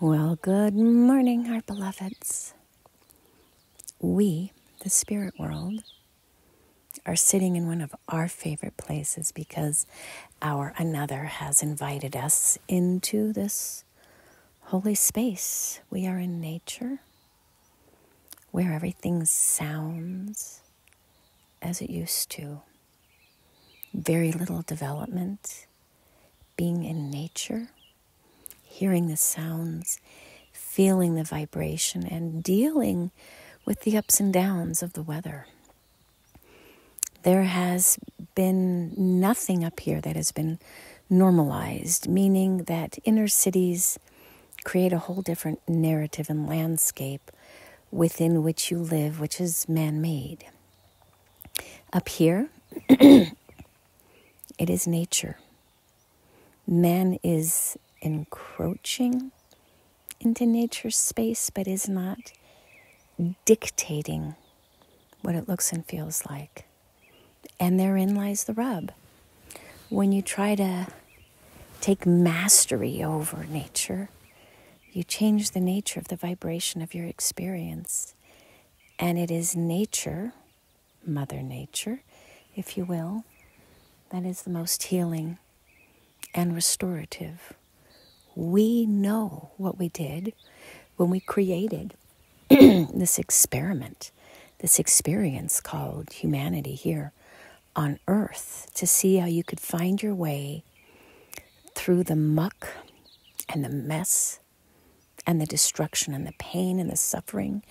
Well, good morning, our beloveds. We, the spirit world, are sitting in one of our favorite places because our another has invited us into this holy space. We are in nature, where everything sounds as it used to. Very little development, being in nature, hearing the sounds, feeling the vibration, and dealing with the ups and downs of the weather. There has been nothing up here that has been normalized, meaning that inner cities create a whole different narrative and landscape within which you live, which is man-made. Up here, it is nature. Man is encroaching into nature's space, but is not dictating what it looks and feels like. And therein lies the rub. When you try to take mastery over nature, you change the nature of the vibration of your experience. And it is nature, Mother Nature, if you will, that is the most healing and restorative. We know what we did when we created this experiment, this experience called humanity here on Earth, to see how you could find your way through the muck and the mess and the destruction and the pain and the suffering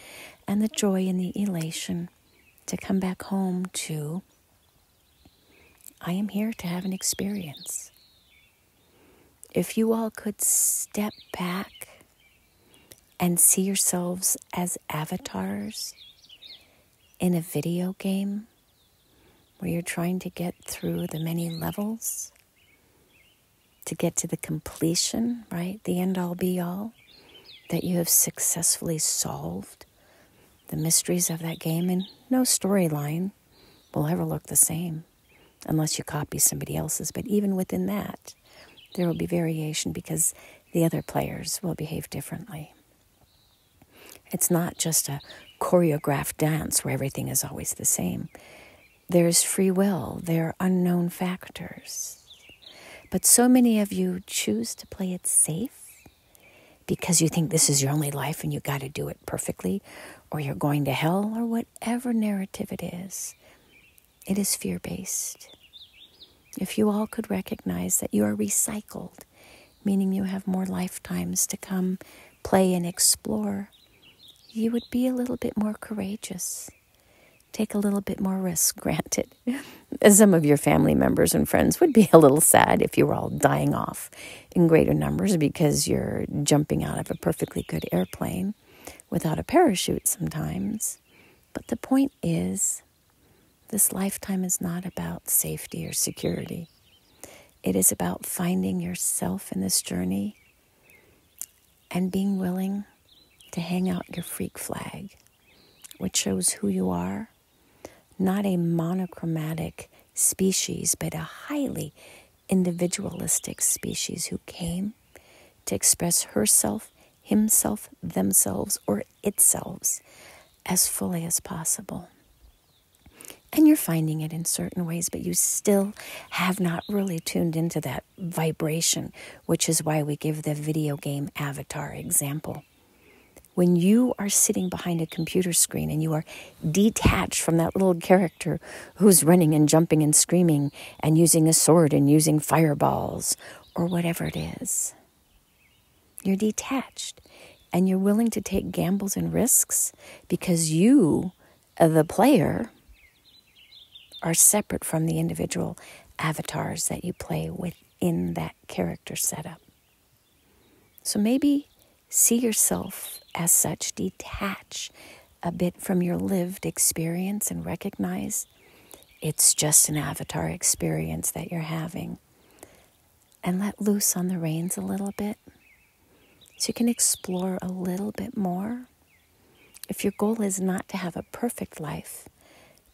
and the joy and the elation to come back home to, I am here to have an experience. If you all could step back and see yourselves as avatars in a video game where you're trying to get through the many levels to get to the completion, right? The end-all be-all, that you have successfully solved the mysteries of that game, and no storyline will ever look the same unless you copy somebody else's. But even within that, there will be variation because the other players will behave differently. It's not just a choreographed dance where everything is always the same. There's free will. There are unknown factors. But so many of you choose to play it safe because you think this is your only life and you got to do it perfectly, or you're going to hell, or whatever narrative it is. It is fear-based. If you all could recognize that you are recycled, meaning you have more lifetimes to come, play and explore, you would be a little bit more courageous. Take a little bit more risk, granted. Some of your family members and friends would be a little sad if you were all dying off in greater numbers because you're jumping out of a perfectly good airplane without a parachute sometimes. But the point is, this lifetime is not about safety or security. It is about finding yourself in this journey and being willing to hang out your freak flag, which shows who you are, not a monochromatic species, but a highly individualistic species who came to express herself, himself, themselves, or itself as fully as possible. And you're finding it in certain ways, but you still have not really tuned into that vibration, which is why we give the video game avatar example. When you are sitting behind a computer screen and you are detached from that little character who's running and jumping and screaming and using a sword and using fireballs or whatever it is, you're detached and you're willing to take gambles and risks because you, the player, are separate from the individual avatars that you play within that character setup. So maybe see yourself as such, detach a bit from your lived experience and recognize it's just an avatar experience that you're having. And let loose on the reins a little bit so you can explore a little bit more. If your goal is not to have a perfect life,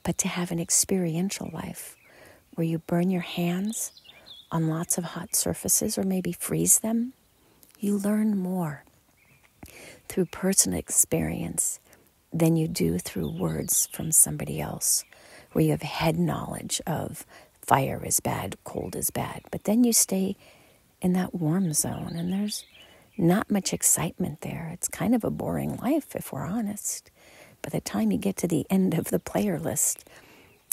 but to have an experiential life where you burn your hands on lots of hot surfaces or maybe freeze them, you learn more. through personal experience than you do through words from somebody else, where you have head knowledge of fire is bad, cold is bad. But then you stay in that warm zone, and there's not much excitement there. It's kind of a boring life, if we're honest. By the time you get to the end of the player list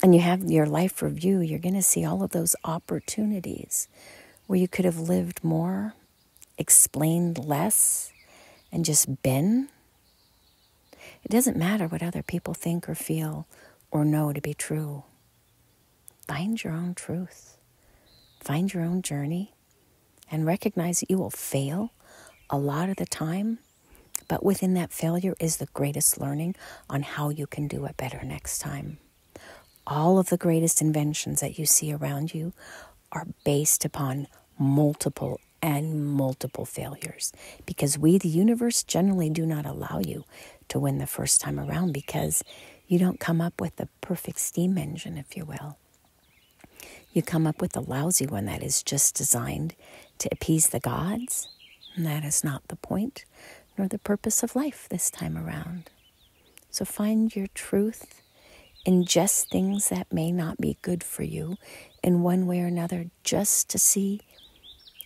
and you have your life review, you're going to see all of those opportunities where you could have lived more, explained less, and just been. It doesn't matter what other people think or feel or know to be true. Find your own truth. Find your own journey and recognize that you will fail a lot of the time, but within that failure is the greatest learning on how you can do it better next time. All of the greatest inventions that you see around you are based upon multiple failures, because we, the universe, generally do not allow you to win the first time around, because you don't come up with the perfect steam engine, if you will. You come up with a lousy one that is just designed to appease the gods, and that is not the point nor the purpose of life this time around. So find your truth, ingest things that may not be good for you in one way or another, just to see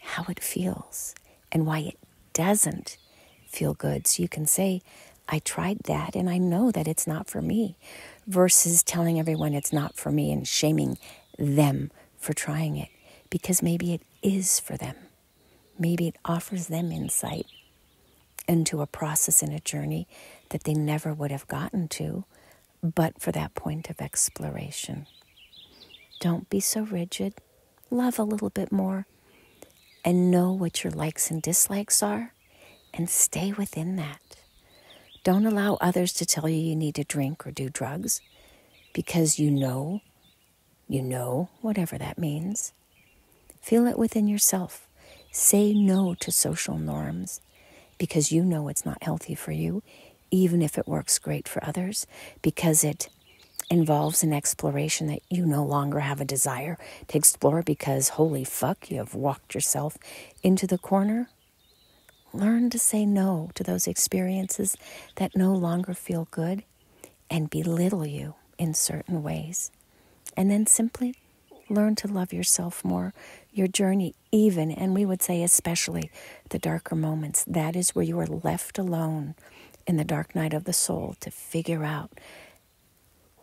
how it feels and why it doesn't feel good. So you can say, I tried that and I know that it's not for me, versus telling everyone it's not for me and shaming them for trying it, because maybe it is for them. Maybe it offers them insight into a process and a journey that they never would have gotten to, but for that point of exploration. Don't be so rigid. Love a little bit more and know what your likes and dislikes are, and stay within that. Don't allow others to tell you need to drink or do drugs, because you know, whatever that means. Feel it within yourself. Say no to social norms, because you know it's not healthy for you, even if it works great for others, because it involves an exploration that you no longer have a desire to explore, because holy fuck, you have walked yourself into the corner. Learn to say no to those experiences that no longer feel good and belittle you in certain ways. And then simply learn to love yourself more, your journey, even, and we would say especially, the darker moments. That is where you are left alone in the dark night of the soul to figure out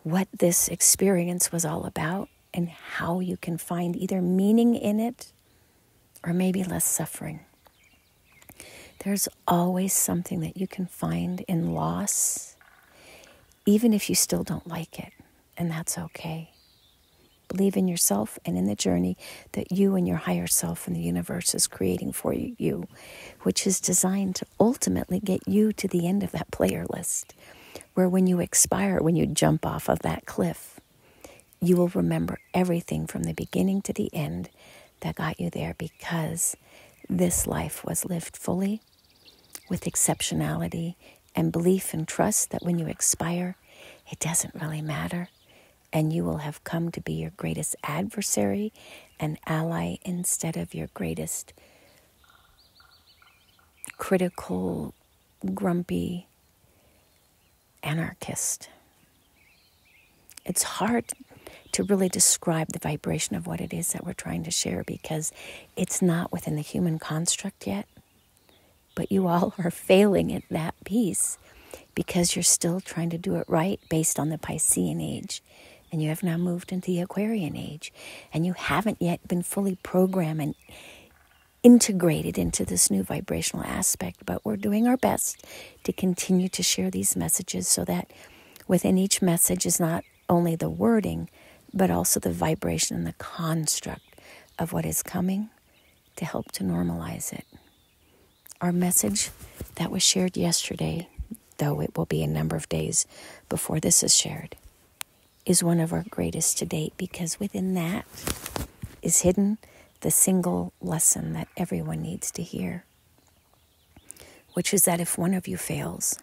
what this experience was all about and how you can find either meaning in it or maybe less suffering. There's always something that you can find in loss, even if you still don't like it, and that's okay. Believe in yourself and in the journey that you and your higher self and the universe is creating for you, which is designed to ultimately get you to the end of that player list, where when you expire, when you jump off of that cliff, you will remember everything from the beginning to the end that got you there, because this life was lived fully with exceptionality and belief and trust that when you expire, it doesn't really matter. And you will have come to be your greatest adversary and ally instead of your greatest critical, grumpy anarchist. It's hard to really describe the vibration of what it is that we're trying to share, because it's not within the human construct yet. But you all are failing at that piece because you're still trying to do it right based on the Piscean age. And you have now moved into the Aquarian age, and you haven't yet been fully programmed and integrated into this new vibrational aspect. But we're doing our best to continue to share these messages, so that within each message is not only the wording, but also the vibration and the construct of what is coming to help to normalize it. Our message that was shared yesterday, though it will be a number of days before this is shared, is one of our greatest to date, because within that is hidden the single lesson that everyone needs to hear, which is that if one of you fails,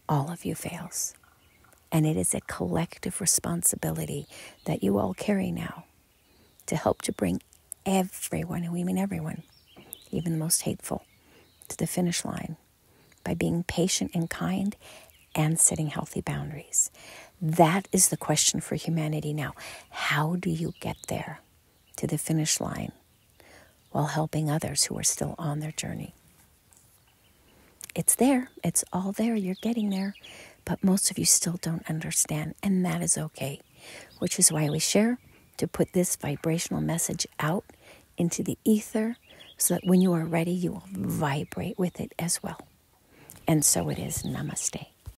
all of you fails. And it is a collective responsibility that you all carry now to help to bring everyone, and we mean everyone, even the most hateful, to the finish line. by being patient and kind and setting healthy boundaries. That is the question for humanity now. How do you get there to the finish line while helping others who are still on their journey? It's there. It's all there. You're getting there. But most of you still don't understand, and that is okay, which is why we share, to put this vibrational message out into the ether so that when you are ready, you will vibrate with it as well. And so it is. Namaste.